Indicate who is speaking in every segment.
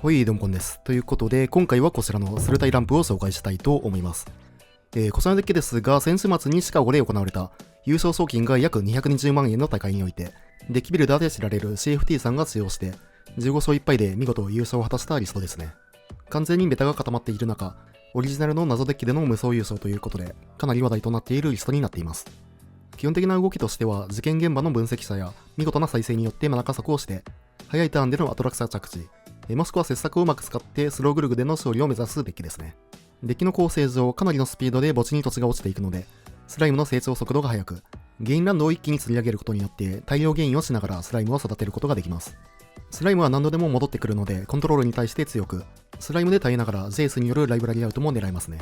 Speaker 1: はい、どうもこんです。ということで、今回はこちらのスルタイランプを紹介したいと思います。こちらのデッキですが、先週末にシカゴで行われた優勝賞金が約220万円の大会において、デッキビルダーで知られる CFT さんが使用して、15勝1敗で見事優勝を果たしたリストですね。完全にベタが固まっている中、オリジナルの謎デッキでの無双優勝ということで、かなり話題となっているリストになっています。基本的な動きとしては、事件現場の分析者や見事な再生によってマナ加速をして、早いターンでのアトラクサー着地、もしくは切削をうまく使ってスローグルグでの勝利を目指すデッキですね。デッキの構成上、かなりのスピードで墓地に土地が落ちていくので、スライムの成長速度が速く、ゲインランドを一気に釣り上げることによって大量ゲインをしながらスライムを育てることができます。スライムは何度でも戻ってくるので、コントロールに対して強く、スライムで耐えながらゼースによるライブラリアウトも狙えますね。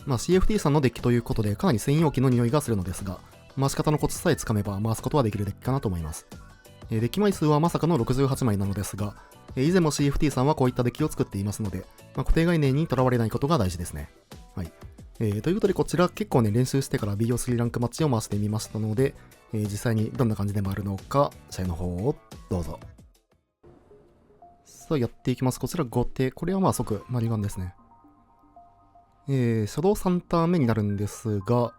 Speaker 1: CFT さんのデッキということでかなり専用機の匂いがするのですが、回し方のコツさえつかめば回すことはできるデッキかなと思います。デッキ枚数はまさかの68枚なのですが、以前も CFT さんはこういったデッキを作っていますので、固定概念にとらわれないことが大事ですね。はい。ということでこちら結構ね練習してから BO3 ランクマッチを回してみましたので、実際にどんな感じで回るのか、試合の方をどうぞ。さあやっていきます。こちら後手。これは即マリガンですね。シャドウ3ターン目になるんですが、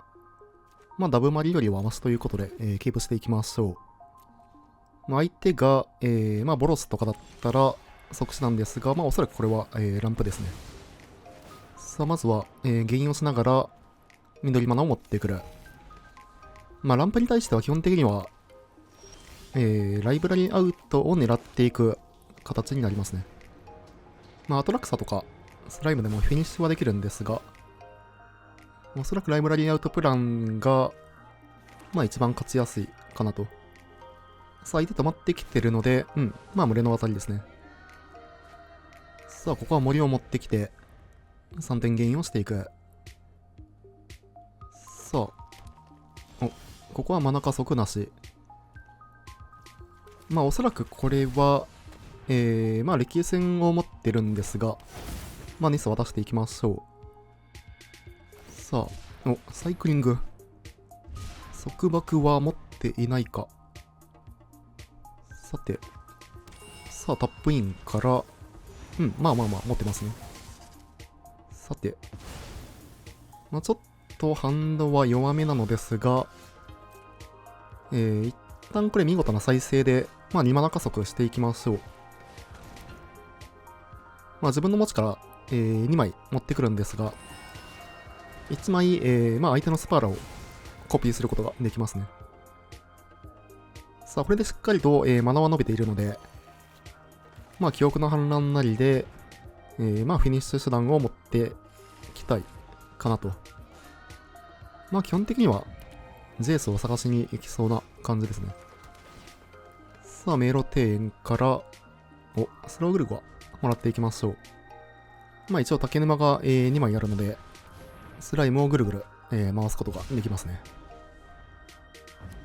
Speaker 1: ダブマリよりはマシということで、キープしていきましょう。相手が、ボロスとかだったら即死なんですが、おそらくこれは、ランプですね。さあ、まずは、ゲインをしながら緑マナを持ってくる。ランプに対しては基本的には、ライブラリーアウトを狙っていく形になりますね。アトラクサとかスライムでもフィニッシュはできるんですが、おそらくライブラリーアウトプランが、一番勝ちやすいかなと。さあ、相手止まってきてるので、群れの渡りですね。さあ、ここは森を持ってきて、3点ゲインをしていく。さあ、ここはマナ加速なし。おそらくこれは、歴戦を持ってるんですが、ニス渡していきましょう。さあ、サイクリング。束縛は持っていないか。さて、さあ、タップインから、持ってますね。さて、ちょっとハンドは弱めなのですが、一旦これ見事な再生で、2マナ加速していきましょう。自分の持ちから、2枚持ってくるんですが、1枚、相手のスパーラをコピーすることができますね。さあ、これでしっかりと、マナは伸びているので、記憶の反乱なりで、フィニッシュ手段を持ってきたいかなと。基本的には、ゼースを探しに行きそうな感じですね。さあ、迷路庭園から、スローグルグはもらっていきましょう。一応竹沼が、2枚あるので、スライムをぐるぐる、回すことができますね。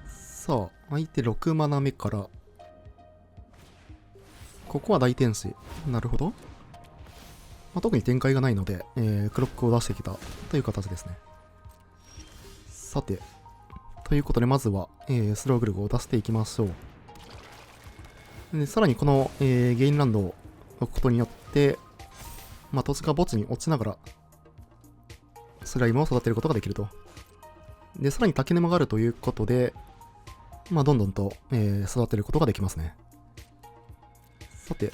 Speaker 1: さあ、相手6マナ目から、ここは大天使。なるほど。特に展開がないので、クロックを出してきたという形ですね。さて、ということでまずは、スローグルグを出していきましょう。でさらにこの、ゲインランドを置くことによって、土地が墓地に落ちながら、スライムを育てることができると。で、さらに竹沼があるということで、どんどんと、育てることができますね。さて、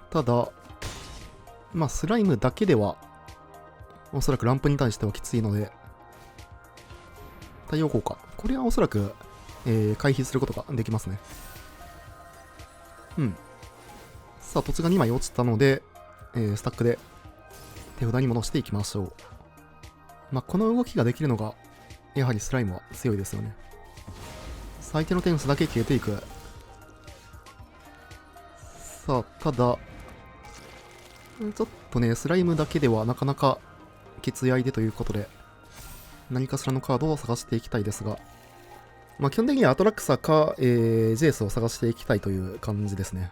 Speaker 1: ただ、スライムだけでは、おそらくランプに対してはきついので、対応効果。これはおそらく、回避することができますね。さあ、土地が2枚落ちたので、スタックで手札に戻していきましょう。この動きができるのが、やはりスライムは強いですよね。相手の点数だけ消えていく。さあ、ただ、ちょっとね、スライムだけではなかなかきつい相手ということで、何かしらのカードを探していきたいですが、基本的にはアトラクサか、ジェイスを探していきたいという感じですね。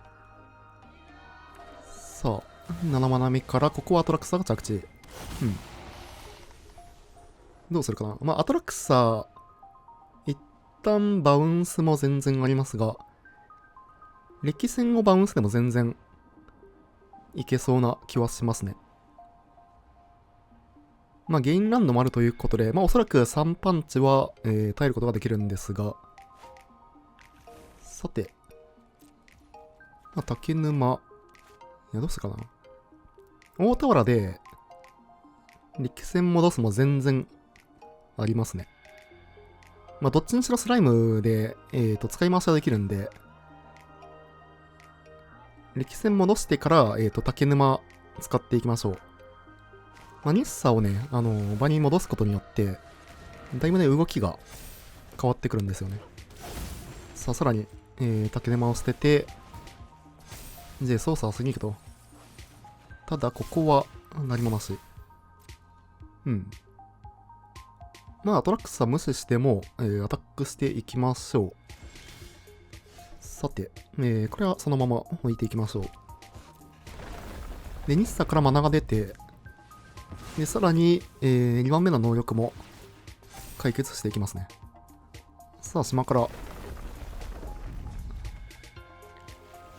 Speaker 1: さあ、7マナ目からここはアトラクサが着地。どうするかな。アトラクサ、一旦バウンスも全然ありますが、歴戦をバウンスでも全然いけそうな気はしますね。まあ、ゲインランドもあるということで、まあ、おそらく3パンチは、耐えることができるんですが、さて、まあ、竹沼、いや、どうするかな。大田原で、力戦戻すも全然ありますね。まあ、どっちにしろスライムで、使い回しはできるんで、力戦戻してから、竹沼使っていきましょう。まあ、日差をね、場に戻すことによって、だいぶね、動きが変わってくるんですよね。さあ、さらに、竹沼を捨てて、で、操作は過ぎると。ただ、ここは何もなし。うん。まあ、アトラックスは無視しても、アタックしていきましょう。さて、これはそのまま置いていきましょう。で、日差からマナが出て、で、さらに、2番目の能力も解決していきますね。さあ、島から。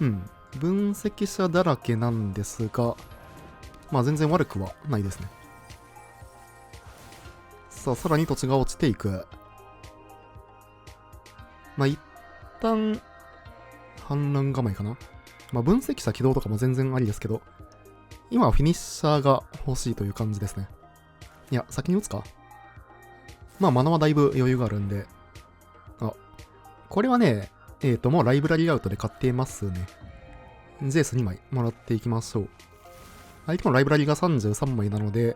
Speaker 1: うん。分析者だらけなんですが、まあ全然悪くはないですね。さあ、さらに土地が落ちていく。まあ一旦、反乱構えかな。まあ分析者起動とかも全然ありですけど、今はフィニッシャーが欲しいという感じですね。いや、先に打つか。まあマナはだいぶ余裕があるんで。あ、これはね、もうライブラリーアウトで買ってますね。ゼース2枚もらっていきましょう。相手のライブラリが33枚なので、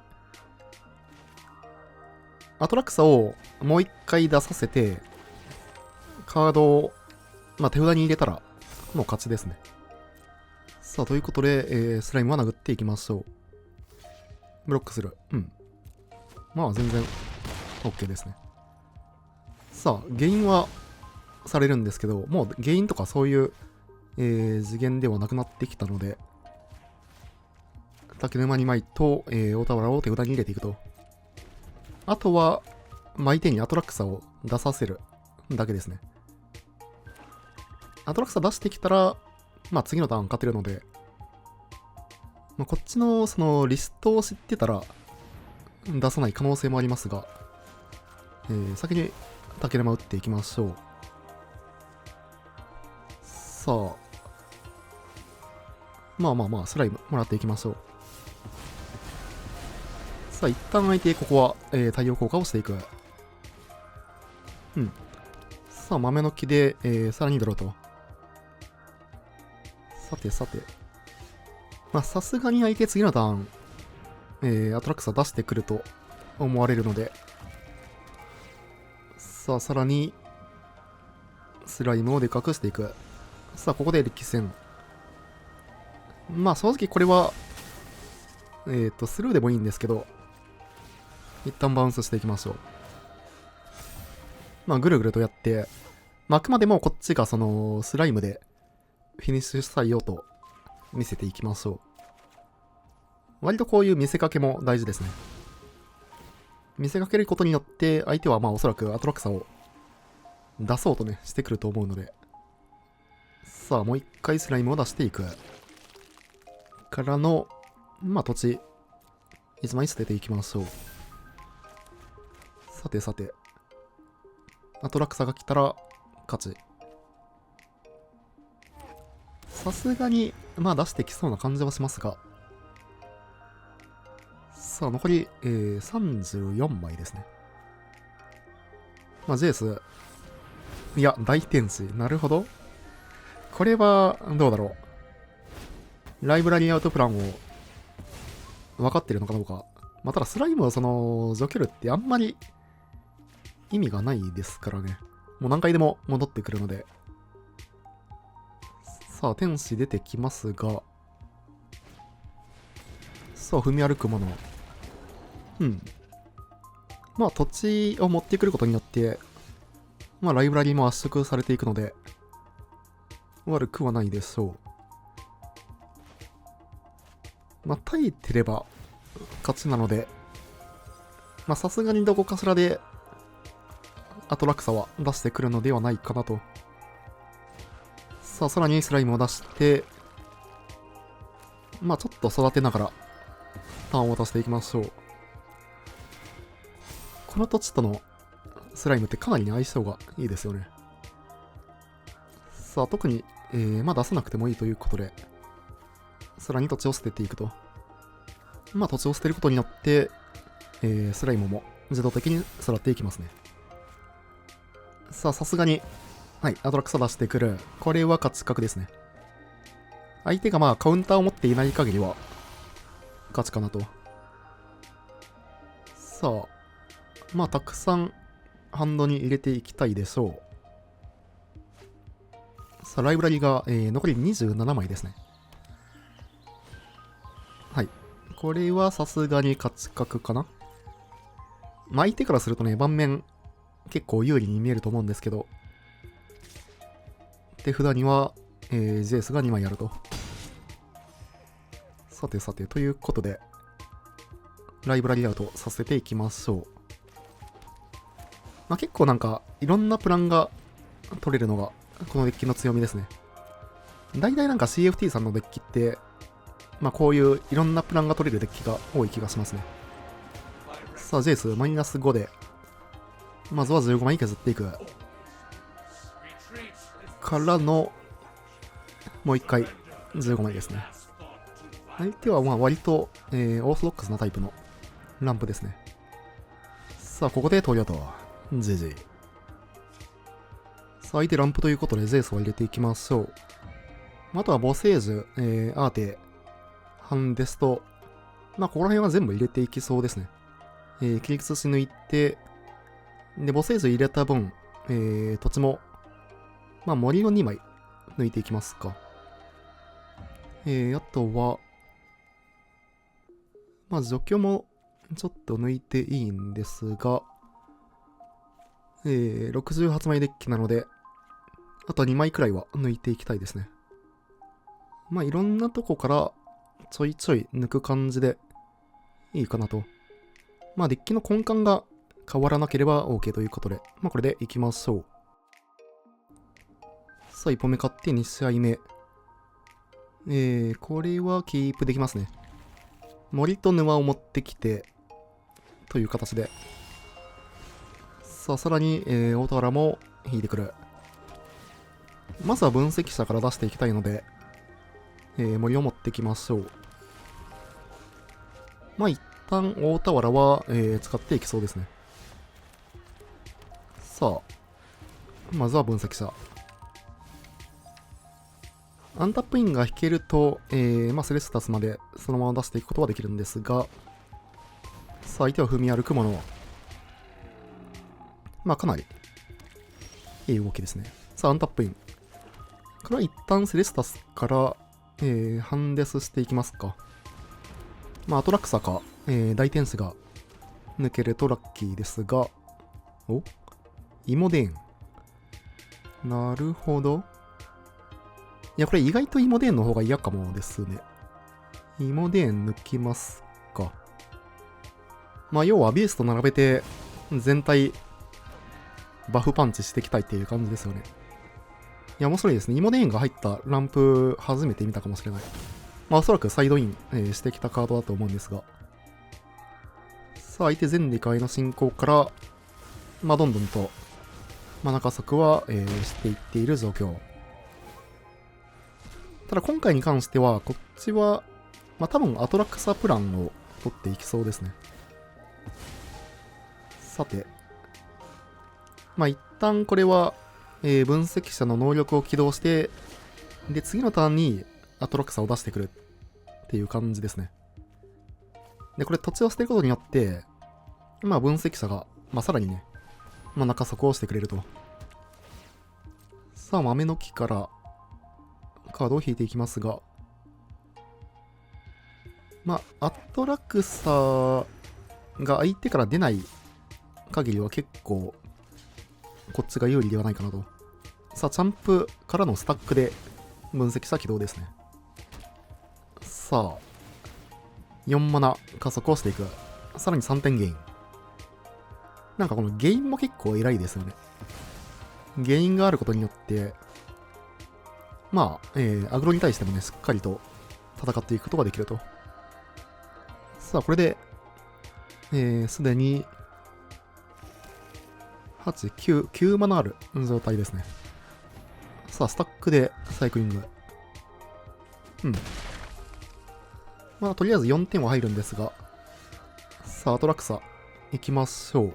Speaker 1: アトラクサをもう一回出させて、カードを、まあ、手札に入れたら、もう勝ちですね。さあ、ということで、スライムは殴っていきましょう。ブロックする。うん。まあ、全然、OK ですね。さあ、ゲインはされるんですけど、もうゲインとかそういう、次元ではなくなってきたので、竹沼2枚と、大田原を手札に入れていくと。あとは、相手にアトラクサを出させるだけですね。アトラクサ出してきたら、まあ次のターン勝てるので、まあ、こっちのそのリストを知ってたら出さない可能性もありますが、先に竹沼打っていきましょう。さあ、まあまあまあ、スライムもらっていきましょう。さあ、一旦相手、ここは、太陽効果をしていく。うん。さあ、豆の木で、さらにドローと。さてさて。まあ、さすがに相手次のターン、アトラクサ出してくると思われるので。さあ、さらに、スライムをでかくしていく。さあ、ここで力戦。まあ、正直これは、スルーでもいいんですけど、一旦バウンスしていきましょう。まあ、ぐるぐるとやって、まあ、あくまでもこっちがその、スライムで、フィニッシュしたいよと、見せていきましょう。割とこういう見せかけも大事ですね。見せかけることによって、相手はまあおそらくアトラクサを出そうとね、してくると思うので。さあ、もう一回スライムを出していく。からの、まあ土地、一枚捨てていきましょう。さてさて。アトラクサが来たら、勝ち。さすがに、まあ出してきそうな感じはしますが。さあ、残り、34枚ですね。まあ、ジェイス。いや、大天使。なるほど。これは、どうだろう。ライブラリーアウトプランを、分かってるのかどうか。まあ、ただスライムはその、除去るってあんまり、意味がないですからね。もう何回でも戻ってくるので。さあ、天使出てきますが。さあ、踏み歩くもの。うん。まあ、土地を持ってくることによって、まあ、ライブラリーも圧縮されていくので、悪くはないでしょう。まあ、耐えてれば勝ちなので、まあ、さすがにどこかしらで、アトラクサは出してくるのではないかなと。さあ、さらにスライムを出して、まあちょっと育てながらターンを渡していきましょう。この土地とのスライムってかなり相性がいいですよね。さあ、特に、まあ出さなくてもいいということで、さらに土地を捨てていくと。まあ土地を捨てることによって、スライムも自動的に育っていきますね。さあ、さすがに、はい、アトラクサ出してくる。これは勝ち確ですね。相手がまあカウンターを持っていない限りは、勝ちかなと。さあ、まあたくさんハンドに入れていきたいでしょう。さあ、ライブラリが、残り27枚ですね。はい。これはさすがに勝ち確かな。まあ相手からするとね、盤面結構有利に見えると思うんですけど、手札には、ジェイスが2枚あると。さてさて、ということで、ライブラリアウトさせていきましょう。まあ、結構なんか、いろんなプランが取れるのが、このデッキの強みですね。大体なんか CFT さんのデッキって、まあこういういろんなプランが取れるデッキが多い気がしますね。さあ、ジェイス、マイナス5で、まずは15枚削っていく。からの、もう一回、15枚ですね。相手はまあ割と、オーソドックスなタイプのランプですね。さあ、ここで投了と。GG。さあ、相手ランプということで、ゼウスを入れていきましょう。あとは、ボセージュ、アーテ、ハンデスと、まあ、ここら辺は全部入れていきそうですね。切り崩し抜いて、で、ボセージュ入れた分、土地も、まあ、森を2枚抜いていきますか。あとは、まあ、除去もちょっと抜いていいんですが、68枚デッキなので、あとは2枚くらいは抜いていきたいですね。まあ、いろんなとこからちょいちょい抜く感じでいいかなと。まあ、デッキの根幹が変わらなければ OK ということで、まあ、これでいきましょう。さあ、1本目勝って2試合目。これはキープできますね。森と沼を持ってきて、という形で。さあ、さらに、大田原も引いてくる。まずは分析者から出していきたいので、森を持ってきましょう。まあ、一旦大田原は、使っていきそうですね。さあ、まずは分析者。アンタップインが引けると、まあ、セレスタスまでそのまま出していくことはできるんですが、さあ、相手は踏み歩くもの。まあ、かなりいい動きですね。さあ、アンタップイン。これは一旦セレスタスから、ハンデスしていきますか。まあ、アトラクサか、大天使が抜けるとラッキーですが、おイモデーン。なるほど。いや、これ意外とイモデーンの方が嫌かもですね。イモデーン抜きますか。まあ、要はビースト並べて、全体、バフパンチしていきたいっていう感じですよね。いや、面白いですね。イモデーンが入ったランプ、初めて見たかもしれない。まあ、おそらくサイドイン、してきたカードだと思うんですが。さあ、相手全理解の進行から、まあ、どんどんと、まあ、中速は、していっている状況。ただ今回に関しては、こっちは、まあ多分アトラクサプランを取っていきそうですね。さて。まあ一旦これは、分析者の能力を起動して、で、次のターンにアトラクサを出してくるっていう感じですね。で、これ土地を捨てることによって、まあ分析者が、まあさらにね、まあ中底をしてくれると。さあ、豆の木から、カードを引いていきますが、まあ、アトラクサが相手から出ない限りは結構、こっちが有利ではないかなと。さあ、チャンプからのスタックで分析した起動ですね。さあ、4マナ加速をしていく。さらに3点ゲイン。なんかこのゲインも結構偉いですよね。ゲインがあることによって、まあ、アグロに対してもね、しっかりと戦っていくことができると。さあ、これで、すでに、8、9、9マナある状態ですね。さあ、スタックでサイクリング。まあ、とりあえず4点は入るんですが、さあ、アトラクサ、行きましょう。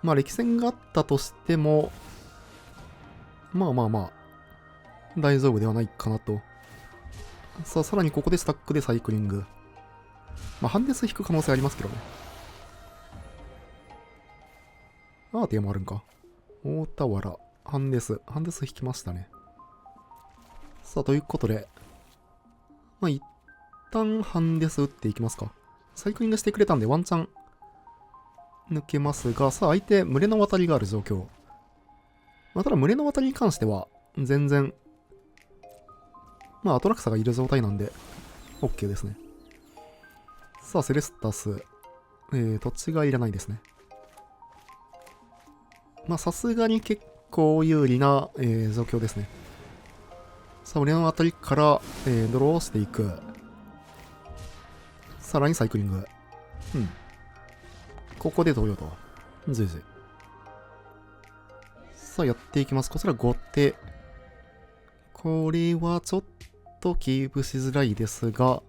Speaker 1: まあ、歴戦があったとしても、まあ、大丈夫ではないかなと。さあ、さらにここでスタックでサイクリング。まあ、ハンデス引く可能性ありますけどね。アーティアもあるんか。大田原、ハンデス引きましたね。さあ、ということで、まあ、一旦ハンデス打っていきますか。サイクリングしてくれたんでワンチャン抜けますが、さあ、相手、群れの渡りがある状況。まあ、ただ、群れの渡りに関しては、全然、まあ、アトラクサがいる状態なんで、OK ですね。さあ、セレスタス。土地がいらないですね。まあ、さすがに結構有利な、状況ですね。さあ、俺のあたりから、ドローしていく。さらにサイクリング。ここで同様と。随時。さあ、やっていきます。こちら後手。これはちょっとキープしづらいですが、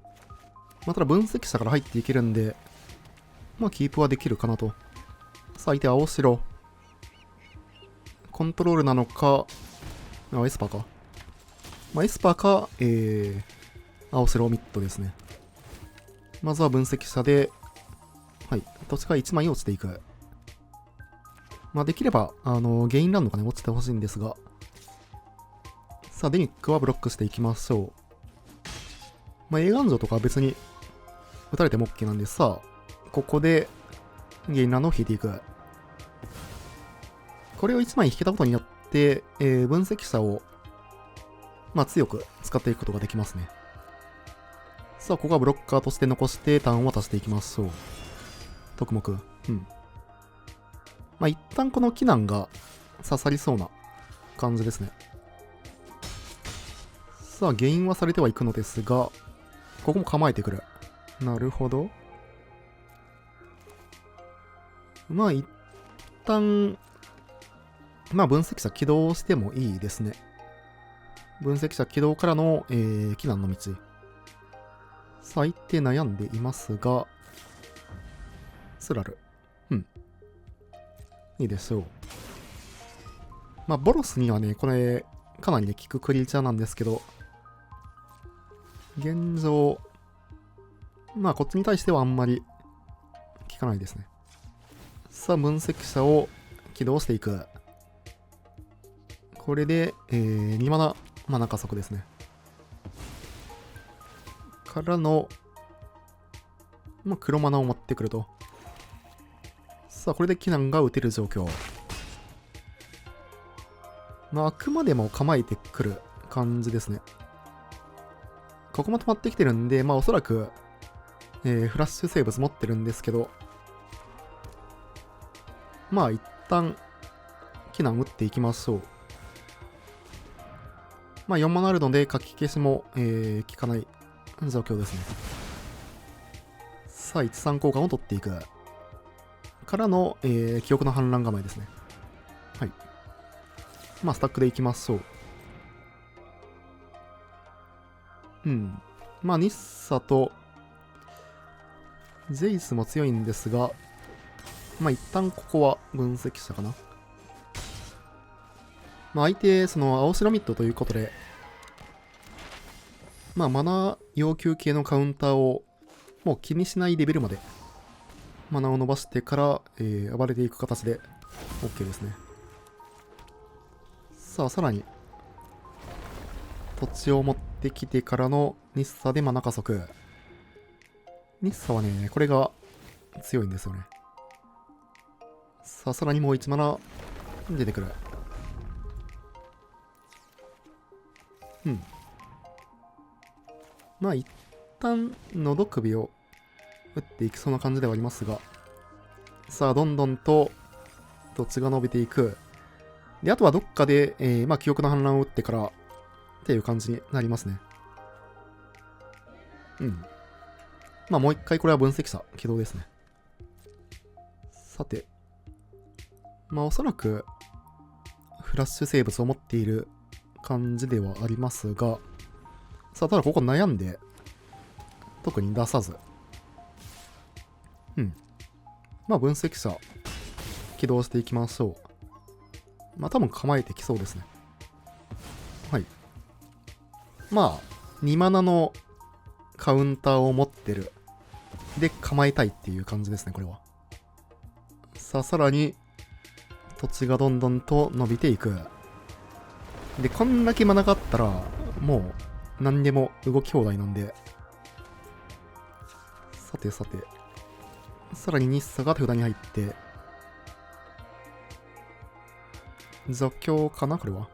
Speaker 1: まあ、ただ分析者から入っていけるんで、まあ、キープはできるかなと。さあ、相手青白。コントロールなのか、エスパーか。まあ、エスパーか、青白ミッドですね。まずは分析者で、はい、土地が1枚落ちていく。まあ、できれば、ゲインランドがね、落ちてほしいんですが、さあ、デニックはブロックしていきましょう。まあ、映画ンジョとかは別に打たれても OK なんで、さあ、ここでゲインランドを引いていく。これを1枚引けたことによって、分析者を、まあ、強く使っていくことができますね。さあ、ここはブロッカーとして残してターンを渡していきましょう。特目。まあ、一旦この機難が刺さりそうな感じですね。さあ、ゲインはされてはいくのですが、ここも構えてくる。なるほど。まあ、一旦、まあ、分析者起動してもいいですね。分析者起動からの、機難の道。さあ、相手悩んでいますが、スラル。いいでしょう。まあ、ボロスにはね、これ、かなりね、効くクリーチャーなんですけど、現状、まあ、こっちに対してはあんまり効かないですね。さあ、分析者を起動していく。これで、2マナ、マナ加速ですね。からの、まあ、黒マナを持ってくると。さあ、これでキナンが打てる状況。まあ、あくまでも構えてくる感じですね。ここも止まってきてるんで、まあ、おそらく、フラッシュ生物持ってるんですけど、まあ、一旦、キナン打っていきましょう。まあ、4マナあるので、書き消しも、効かない状況ですね。さあ、13交換を取っていく。からの、記憶の反乱構えですね。はい。まあ、スタックでいきましょう。まあ、ニッサと、ジェイスも強いんですが、まあ、一旦ここは分析したかな。まあ、相手、その、青白ミッドということで、まあ、マナ要求系のカウンターを、もう気にしないレベルまで、マナを伸ばしてから、暴れていく形で、OK ですね。さあ、さらに、土地を持ってきてからの日サでマナ加速。日サはね、これが強いんですよね。さあ、さらにもう1マナ出てくる。まあ、一旦、喉首を打っていきそうな感じではありますが、さあ、どんどんと土地が伸びていく。で、あとはどっかで、まあ、記憶の反乱を打ってからっていう感じになりますね。うん。まあもう一回これは分析者起動ですね。さて。まあおそらく、フラッシュ生物を持っている感じではありますが、さあ、ただここ悩んで、特に出さず。うん。まあ分析者、起動していきましょう。まあ多分構えてきそうですね。はい。まあ、2マナのカウンターを持ってる。で、構えたいっていう感じですね、これは。さあ、さらに、土地がどんどんと伸びていく。で、こんだけマナがあったら、もう、何でも動き放題なんで。さてさて。さらに日差が手札に入って、除去かなこれは。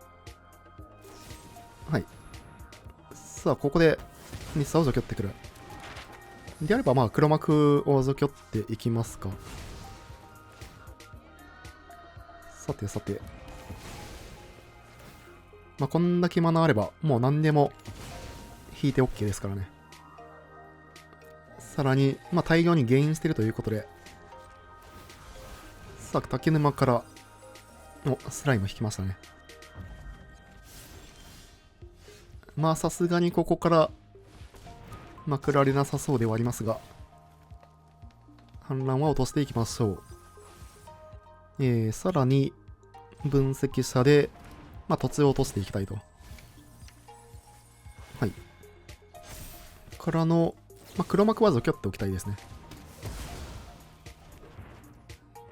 Speaker 1: はい。さあ、ここで、日差を除去ってくる。であれば、まあ、黒幕を除去っていきますか。さてさて。まあ、こんだけマナあれば、もう何でも引いて OK ですからね。さらに、まあ、大量にゲインしてるということで、さあ、竹沼から、スライム引きましたね。まあ、さすがにここから、まくられなさそうではありますが、反乱は落としていきましょう。さらに、分析者で、まあ、土地を落としていきたいと。はい。からの、まあ、黒幕は除去っておきたいですね。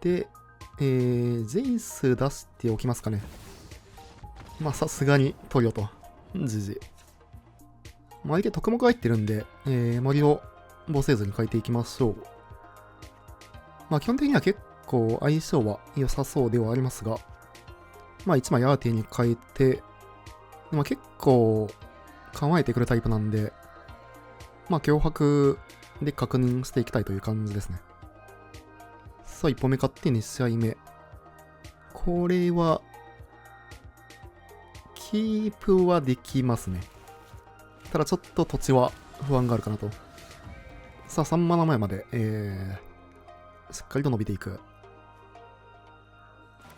Speaker 1: で、ジェイス出しておきますかね。まあ、さすがにトリオと。じじ。まあ、相手特目入ってるんで、森を母星図に変えていきましょう。まあ、基本的には結構相性は良さそうではありますが、まあ、1枚アーティに変えて、まあ、結構構えてくるタイプなんで、まあ、脅迫で確認していきたいという感じですね。さあ、1本目勝って2試合目。これは、キープはできますね。ただちょっと土地は不安があるかなと。さあ、3マナ前まで、しっかりと伸びていく。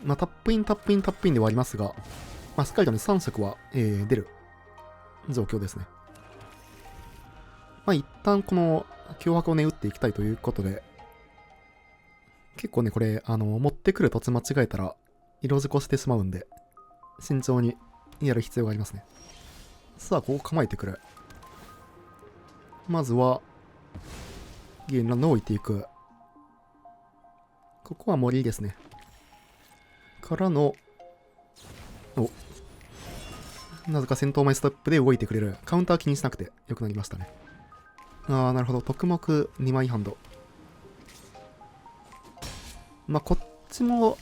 Speaker 1: まあ、タップイン、タップイン、タップインではありますが、まあ、しっかりとね、3色は、出る状況ですね。まあ、一旦この脅迫をね、打っていきたいということで、結構ね、これ、持ってくる土地間違えたら、色事故してしまうんで、慎重にやる必要がありますね。さあ、ここ構えてくる。まずは、ゲーンランドを置いていく。ここは森ですね。からの、なぜか戦闘前ストップで動いてくれる。カウンター気にしなくてよくなりましたね。あー、なるほど。特目2枚ハンド。まあ、こっちも、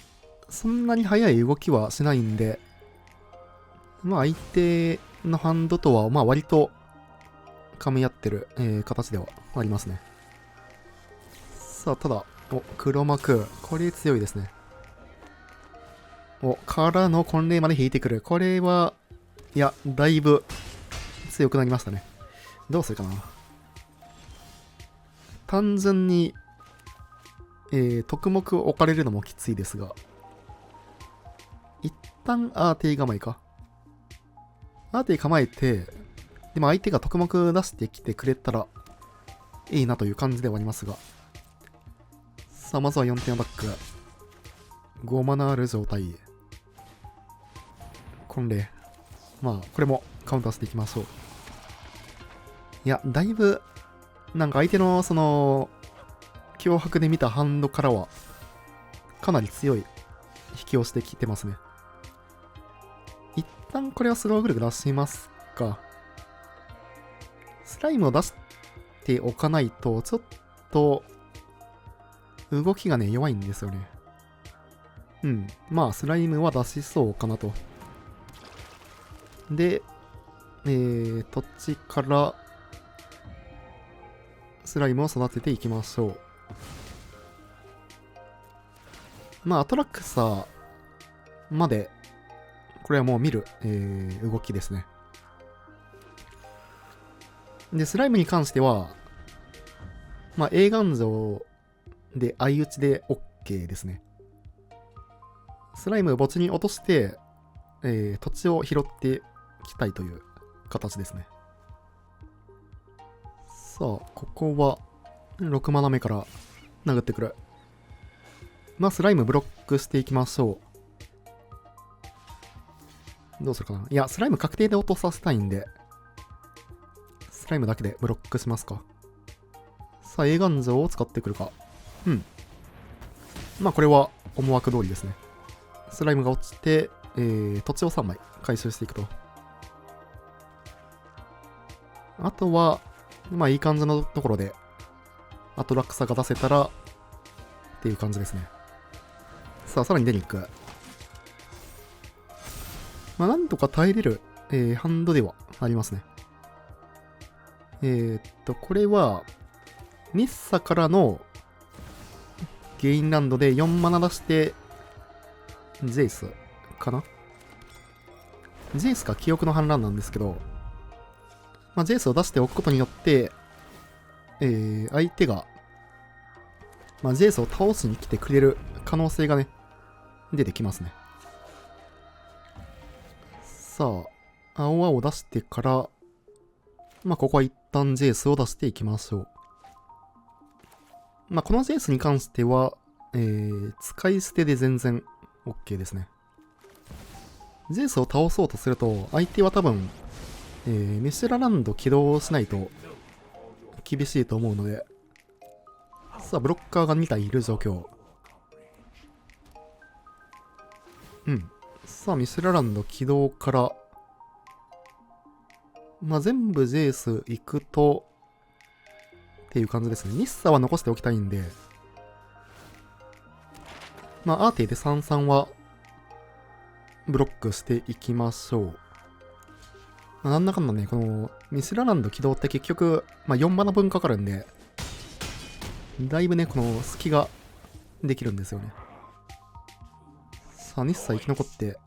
Speaker 1: そんなに速い動きはしないんで、まあ、相手のハンドとは、まあ、割と、噛み合ってる、形ではありますね。さあ、ただ、黒幕。これ強いですね。からの婚礼まで引いてくる。これは、いや、だいぶ強くなりましたね。どうするかな。単純に、特目置かれるのもきついですが、一旦アーティ構えか。アーティ構えて、でも相手が特目出してきてくれたらいいなという感じではありますが。さあ、まずは4点アタック。5マナある状態。婚礼。まあ、これもカウンターしていきましょう。いや、だいぶ、なんか相手のその、脅迫で見たハンドからは、かなり強い引きをしてきてますね。一旦これはスローグル出しますか。スライムを出しておかないと、ちょっと、動きがね、弱いんですよね。うん。まあ、スライムは出しそうかなと。で、土地から、スライムを育てていきましょう。まあ、アトラクサーまで、これはもう見る、動きですね。で、スライムに関しては、まあ、A 願城で相打ちで OK ですね。スライムを墓地に落として、土地を拾っていきたいという形ですね。さあ、ここは6マナ目から殴ってくる。まあ、スライムブロックしていきましょう。どうするかな。いや、スライム確定で落とさせたいんで、スライムだけでブロックしますか。さあ、A 願城を使ってくるか。うん。まあ、これは思惑通りですね。スライムが落ちて、土地を3枚回収していくと。あとは、まあいい感じのところで、アトラクサが出せたら、っていう感じですね。さあ、さらにデニック。まあなんとか耐えれる、ハンドではありますね。これは、ニッサからのゲインランドで4マナ出して、ジェイスかな。ジェイスか記憶の反乱なんですけど、まあ、ジェイスを出しておくことによって、相手が、まあ、ジェイスを倒しに来てくれる可能性がね、出てきますね。さあ、青々を出してから、まあ、ここは一旦ジェイスを出していきましょう。まあ、このジェイスに関しては、使い捨てで全然 OK ですね。ジェイスを倒そうとすると、相手は多分、ミシュラランド起動しないと厳しいと思うので、さあ、ブロッカーが2体いる状況。うん。さあ、ミシュラランド起動から、まあ、全部ジェイス行くと、っていう感じですね。ニッサは残しておきたいんで、まあ、アーティで33は、ブロックしていきましょう。まあ、なんだかんだね、この、ミシュラランド起動って結局、まあ、4マナ分かかるんで、だいぶね、この隙ができるんですよね。さあ、ニッサ生き残って、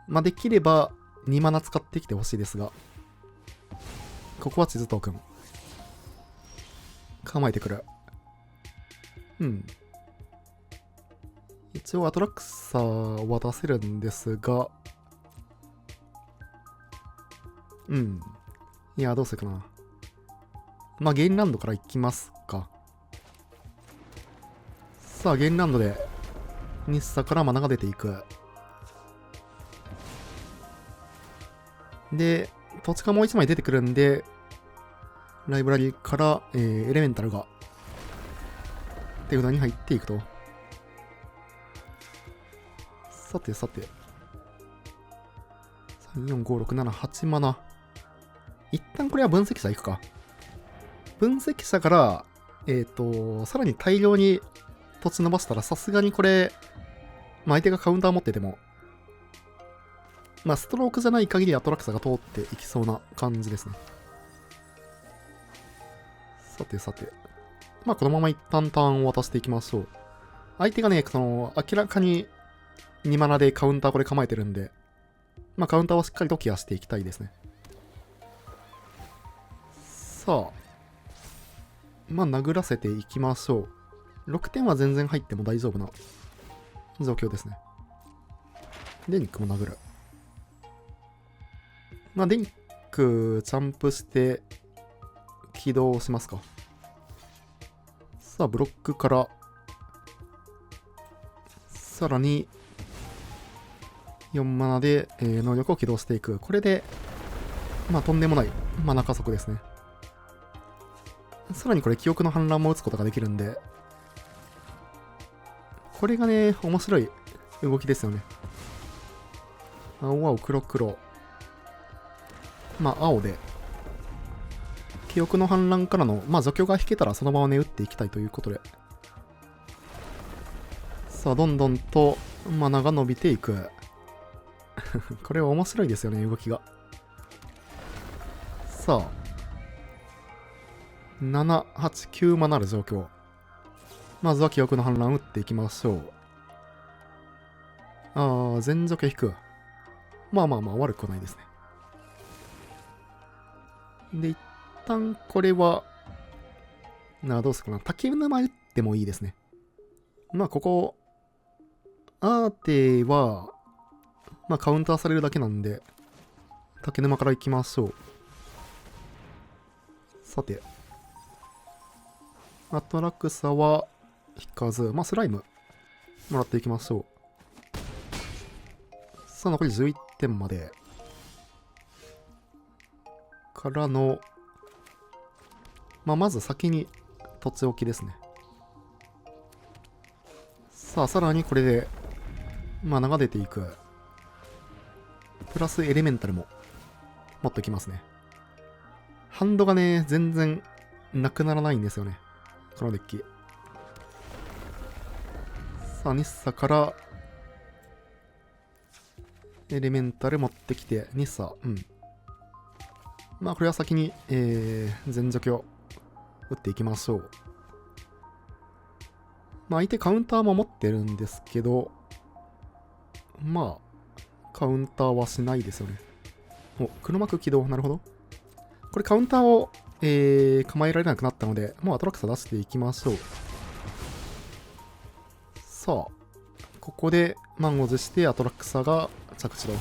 Speaker 1: まあ、できれば2マナ使ってきてほしいですが、ここは地図トークン。構えてくる。うん。一応アトラクサーは出せるんですが、うん。いや、どうするかな。まあ、ゲインランドから行きますか。さあ、ゲインランドで、日サからマナが出ていく。で、土地がもう1枚出てくるんで、ライブラリから、エレメンタルが、手札に入っていくと。さてさて。3、4、5、6、7、8マナ。一旦これは分析者いくか。分析者から、さらに大量に土地伸ばしたらさすがにこれ、まあ、相手がカウンター持ってても、まあ、ストロークじゃない限りアトラクサが通っていきそうな感じですね。さてさて。まあ、このまま一旦ターンを渡していきましょう。相手がね、明らかに2マナでカウンターこれ構えてるんで、まあ、カウンターをしっかりとケアしていきたいですね。さあ。まあ、殴らせていきましょう。6点は全然入っても大丈夫な状況ですね。デニックも殴る。まあ、デニック、ジャンプして、起動しますか。さあ、ブロックから、さらに、4マナで、能力を起動していく。これで、まあ、とんでもないマナ加速ですね。さらにこれ、記憶の反乱も打つことができるんで、これがね、面白い動きですよね。青青黒黒。まあ、青で、記憶の反乱からの、まあ、除去が引けたらそのままね、打っていきたいということで。さあ、どんどんとマナが伸びていく。これは面白いですよね、動きが。さあ、7、8、9マナある状況。まずは記憶の反乱を打っていきましょう。全除去引く。まあまあまあ、悪くはないですね。で、一旦これは、どうするかな。竹沼打ってもいいですね。まあ、ここ、アーテは、まあ、カウンターされるだけなんで、竹沼から行きましょう。さて。アトラクサは、引かず、まあ、スライム、もらっていきましょう。さあ、残り11点まで。からの、まあ、まず先に、とっておきですね。さあ、さらにこれで、まあ、流れていく。プラスエレメンタルも、持っておきますね。ハンドがね、全然、なくならないんですよね。このデッキ。さあ、ニッサから、エレメンタル持ってきて、ニッサ、まあ、これは先に、全除去、打っていきましょう。まあ、相手カウンターも持ってるんですけど、まあ、カウンターはしないですよね。お、黒幕起動。なるほど。これカウンターを、構えられなくなったので、もうアトラクサ出していきましょう。さあ、ここで満を持してアトラクサが着地だ。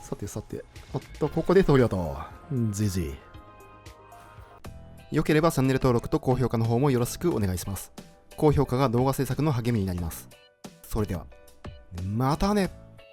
Speaker 1: さてさて、ここで投了と。GG。よければチャンネル登録と高評価の方もよろしくお願いします。高評価が動画制作の励みになります。それでは、またね。